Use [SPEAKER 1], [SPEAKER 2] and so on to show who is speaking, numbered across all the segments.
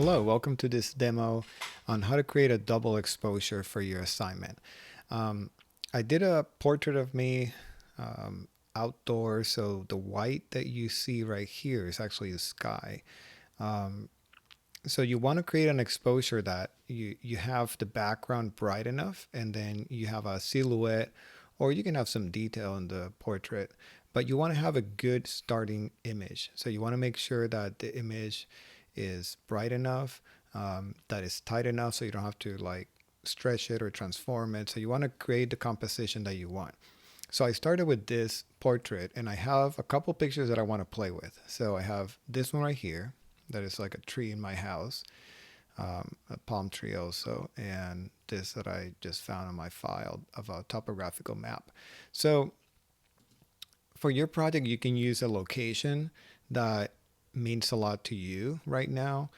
[SPEAKER 1] Hello, welcome to this demo on how to create a double exposure for your assignment. Um, I did a portrait of me outdoors, so the white that you see right here is actually the sky. Um, so you want to create an exposure that you have the background bright enough, and then you have a silhouette, or you can have some detail in the portrait, but you want to have a good starting image. So you want to make sure that the image is bright enough, that is tight enough so you don't have to like stretch it or transform it. So you want to create the composition that you want. So I started with this portrait, and I have a couple pictures that I want to play with. So I have this one right here that is like a tree in my house, a palm tree also, and this that I just found on my file of a topographical map. So for your project, you can use a location that means a lot to you right now.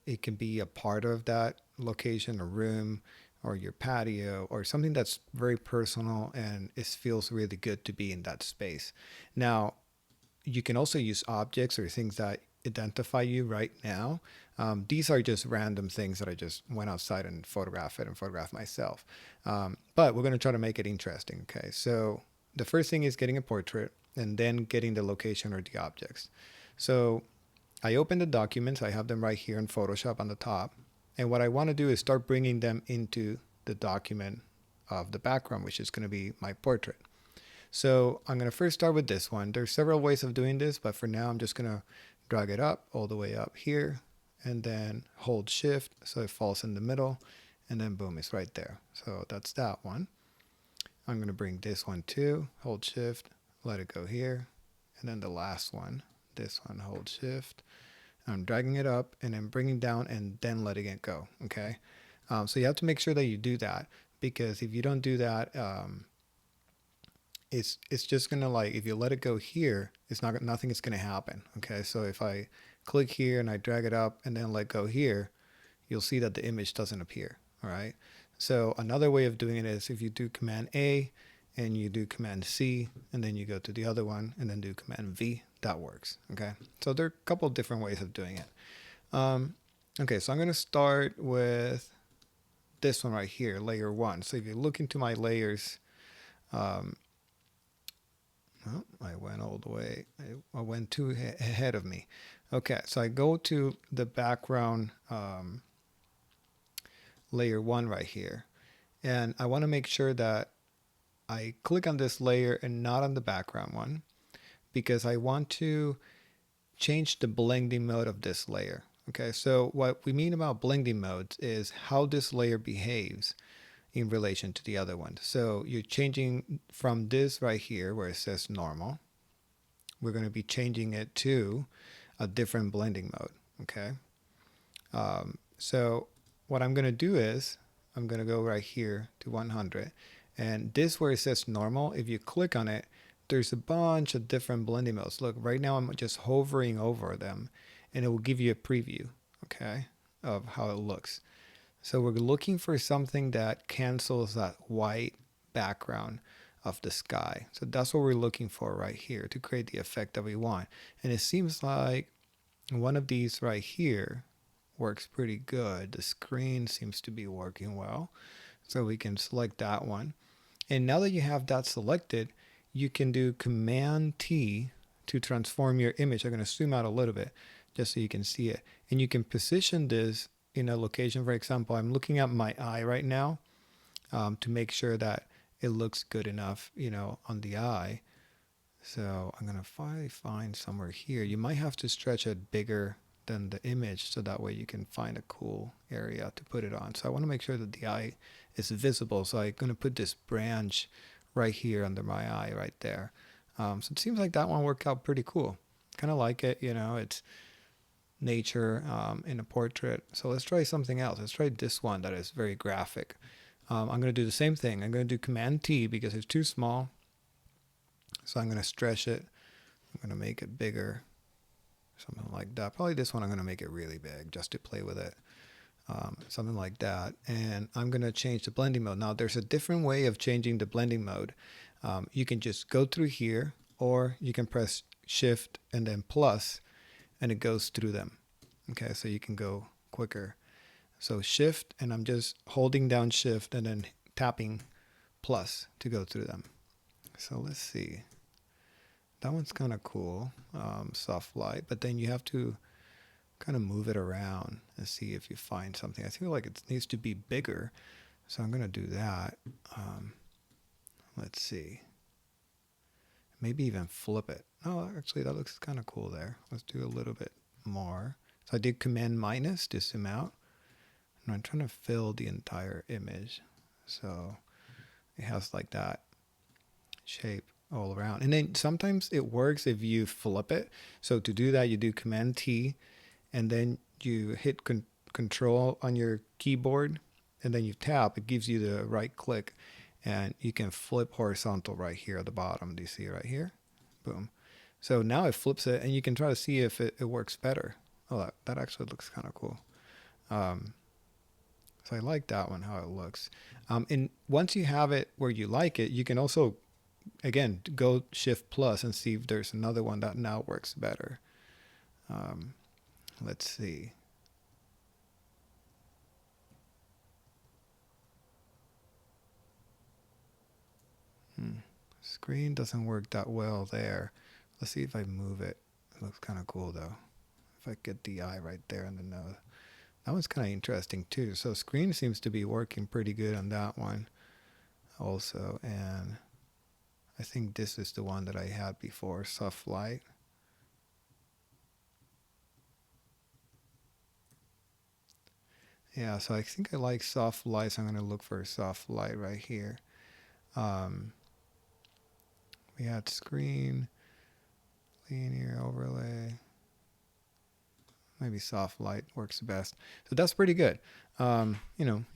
[SPEAKER 1] It can be a part of that location, a room, or your patio, or something that's very personal and it feels really good to be in that space. Now, you can also use objects or things that identify you right now. These are just random things that I just went outside and photographed it and photographed myself. But we're going to try to make it interesting. Okay, so the first thing is getting a portrait and then getting the location or the objects. So I open the documents. I have them right here in Photoshop on the top. And what I want to do is start bringing them into the document of the background, which is going to be my portrait. So I'm going to first start with this one. There's several ways of doing this, but for now I'm just going to drag it up all the way up here and then hold shift so it falls in the middle, and then boom, it's right there. So that's that one. I'm going to bring this one too, hold shift, let it go here, and then the last one, this one, hold shift. I'm dragging it up and then bringing down and then letting it go. Okay. So you have to make sure that you do that, because if you don't do that, it's just gonna, like, if you let it go here, it's not, nothing is gonna happen. Okay, so if I click here and I drag it up and then let go here, you'll see that the image doesn't appear. All right, so another way of doing it is if you do Command A and you do Command C and then you go to the other one and then do Command V, that works. Okay, so there are a couple of different ways of doing it. Okay, so I'm gonna start with this one right here, layer one. So if you look into my layers, um, well, I went all the way. I went too ahead of me. Okay, so I go to the background layer one right here. And I want to make sure that I click on this layer and not on the background one, because I want to change the blending mode of this layer. Okay, so what we mean about blending modes is how this layer behaves in relation to the other one. So you're changing from this right here where it says normal. We're going to be changing it to a different blending mode. Okay. So what I'm going to do is I'm going to go right here to 100. And this where it says normal, if you click on it, there's a bunch of different blending modes. Look, right now I'm just hovering over them and it will give you a preview, okay, of how it looks. So we're looking for something that cancels that white background of the sky. So that's what we're looking for right here to create the effect that we want. And it seems like one of these right here works pretty good. The screen seems to be working well. So we can select that one. And now that you have that selected, you can do Command T to transform your image. I'm going to zoom out a little bit just so you can see it. And you can position this in a location. For example, I'm looking at my eye right now to make sure that it looks good enough, on the eye. So I'm gonna find somewhere here. You might have to stretch it bigger than the image so that way you can find a cool area to put it on. So I want to make sure that the eye is visible. So I'm gonna put this branch right here under my eye right there. So it seems like that one worked out pretty cool. Kind of like it, it's nature in a portrait. So let's try something else. Let's try this one that is very graphic. I'm going to do the same thing. I'm going to do Command T because it's too small. So I'm going to stretch it. I'm going to make it bigger. Something like that. Probably this one I'm going to make it really big just to play with it. Something like that. And I'm going to change the blending mode. Now there's a different way of changing the blending mode. You can just go through here, or you can press Shift and then plus, and it goes through them. Okay, so you can go quicker. So shift, and I'm just holding down shift and then tapping plus to go through them. So let's see. That one's kind of cool, soft light, but then you have to kind of move it around and see if you find something. I feel like it needs to be bigger, so I'm going to do that. Let's see. Maybe even flip it. Oh, actually, that looks kind of cool there. Let's do a little bit more. So I did Command minus to zoom out, and I'm trying to fill the entire image. So it has like that shape all around. And then sometimes it works if you flip it. So to do that, you do Command T, and then you hit Control on your keyboard, and then you tap. It gives you the right click, and you can flip horizontal right here at the bottom. Do you see it right here? Boom. So now it flips it, and you can try to see if it works better. Oh, that actually looks kind of cool. So I like that one, how it looks. And once you have it where you like it, you can also, again, go Shift plus and see if there's another one that now works better. Let's see. Screen doesn't work that well there. Let's see if I move it. It looks kind of cool though. If I get the eye right there in the nose. That one's kind of interesting too. So screen seems to be working pretty good on that one also. And I think this is the one that I had before, soft light. Yeah, so I think I like soft light, so I'm going to look for a soft light right here. We had screen, linear overlay. Maybe soft light works best. So that's pretty good. You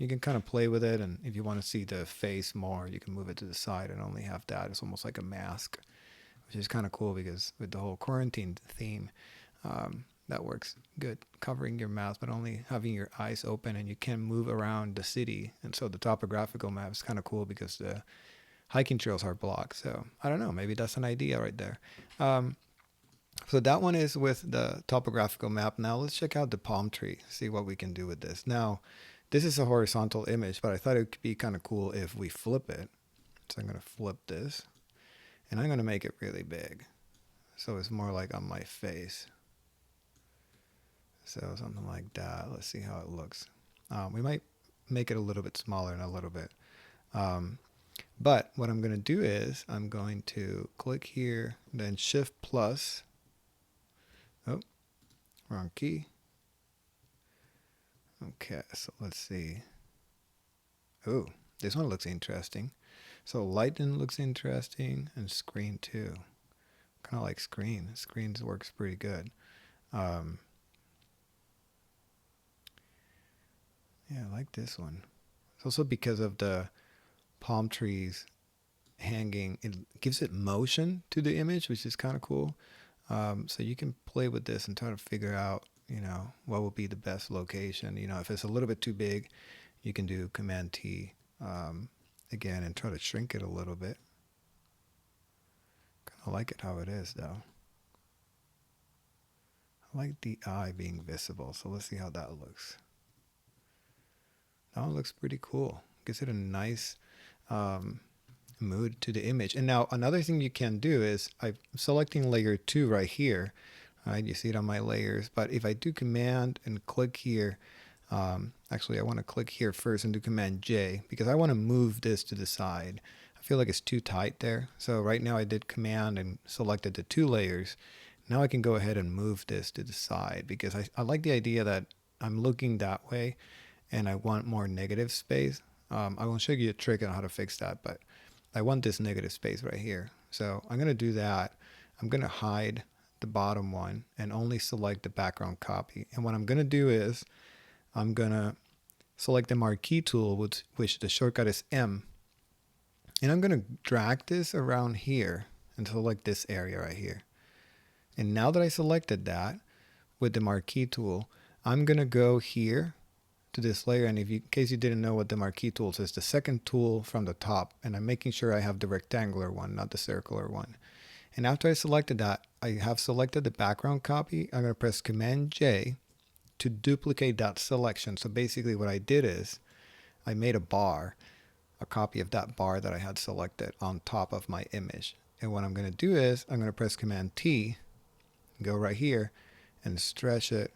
[SPEAKER 1] can kind of play with it, and if you want to see the face more, you can move it to the side and only have that. It's almost like a mask, which is kind of cool because with the whole quarantine theme, that works good, covering your mouth but only having your eyes open, and you can move around the city. And so the topographical map is kind of cool because the hiking trails are blocked. So I don't know, maybe that's an idea right there. So that one is with the topographical map. Now let's check out the palm tree, see what we can do with this. Now, this is a horizontal image, but I thought it could be kind of cool if we flip it. So I'm going to flip this, and I'm going to make it really big. So it's more like on my face. So something like that. Let's see how it looks. We might make it a little bit smaller in a little bit. But what I'm going to do is I'm going to click here, then Shift plus. Oh, wrong key. Okay, so let's see. Oh, this one looks interesting. So lighting looks interesting, and screen too. Kind of like screen. Screens works pretty good. Yeah, I like this one. It's also because of the palm trees hanging. It gives it motion to the image, which is kind of cool. So you can play with this and try to figure out, what will be the best location. If it's a little bit too big, you can do Command T again and try to shrink it a little bit. Kind of like it how it is though. I like the eye being visible, so let's see how that looks. That one looks pretty cool. Gives it a nice mood to the image. And now another thing you can do is I'm selecting layer 2 right here. Right, you see it on my layers. But if I do Command and click here, actually I want to click here first and do Command J because I want to move this to the side. I feel like it's too tight there. So right now I did Command and selected the 2 layers. Now I can go ahead and move this to the side because I like the idea that I'm looking that way and I want more negative space. I will show you a trick on how to fix that, but I want this negative space right here. So I'm going to do that. I'm going to hide the bottom one and only select the background copy. And what I'm going to do is I'm going to select the marquee tool, which the shortcut is M. And I'm going to drag this around here and select this area right here. And now that I selected that with the marquee tool, I'm going to go here to this layer, and in case you didn't know what the marquee tool is, the second tool from the top, and I'm making sure I have the rectangular one, not the circular one. And after I selected that, I have selected the background copy. I'm going to press Command J, to duplicate that selection. So basically what I did is I made a bar, a copy of that bar that I had selected on top of my image. And what I'm going to do is I'm going to press Command T, go right here and stretch it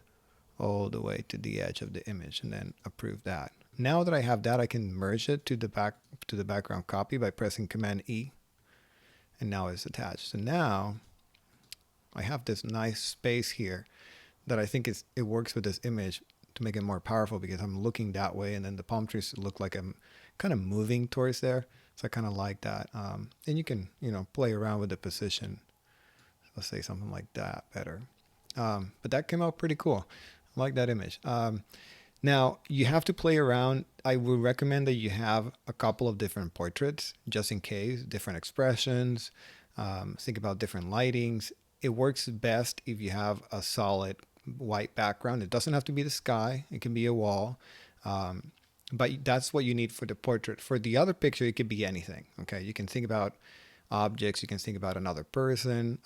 [SPEAKER 1] all the way to the edge of the image and then approve that. Now that I have that, I can merge it to the background copy by pressing Command E, and now it's attached. So now I have this nice space here that I think it works with this image to make it more powerful, because I'm looking that way and then the palm trees look like I'm kind of moving towards there. So I kind of like that. And you can, play around with the position. Let's say something like that better. But that came out pretty cool. I like that image. Now you have to play around. I would recommend that you have a couple of different portraits just in case, different expressions. Think about different lightings. It works best if you have a solid white background. It doesn't have to be the sky. It can be a wall. But that's what you need for the portrait. For the other picture, it could be anything. Okay, you can think about objects. You can think about another person,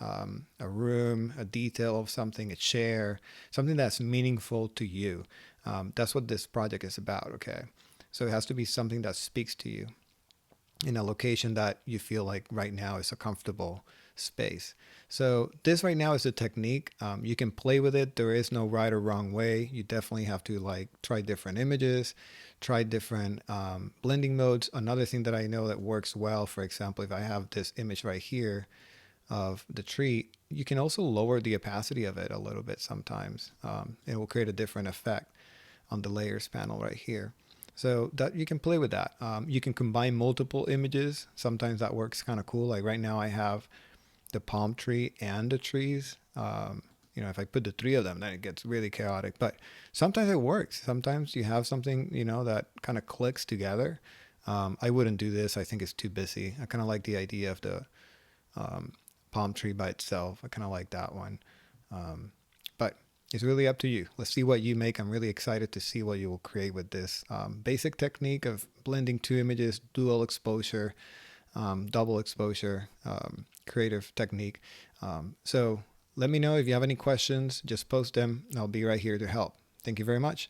[SPEAKER 1] a room, a detail of something, a chair, something that's meaningful to you. That's what this project is about. Okay, so it has to be something that speaks to you in a location that you feel like right now is a comfortable space. So this right now is a technique. You can play with it. There is no right or wrong way. You definitely have to try different images, try different blending modes. Another thing that I know that works well, for example, if I have this image right here of the tree, you can also lower the opacity of it a little bit sometimes. It will create a different effect on the layers panel right here. So that you can play with that. You can combine multiple images. Sometimes that works kind of cool. Like right now I have the palm tree and the trees. If I put the three of them, then it gets really chaotic. But sometimes it works. Sometimes you have something, that kind of clicks together. I wouldn't do this. I think it's too busy. I kind of like the idea of the palm tree by itself. I kind of like that one. But it's really up to you. Let's see what you make. I'm really excited to see what you will create with this basic technique of blending two images, dual exposure, double exposure, creative technique. So let me know if you have any questions. Just post them and I'll be right here to help. Thank you very much.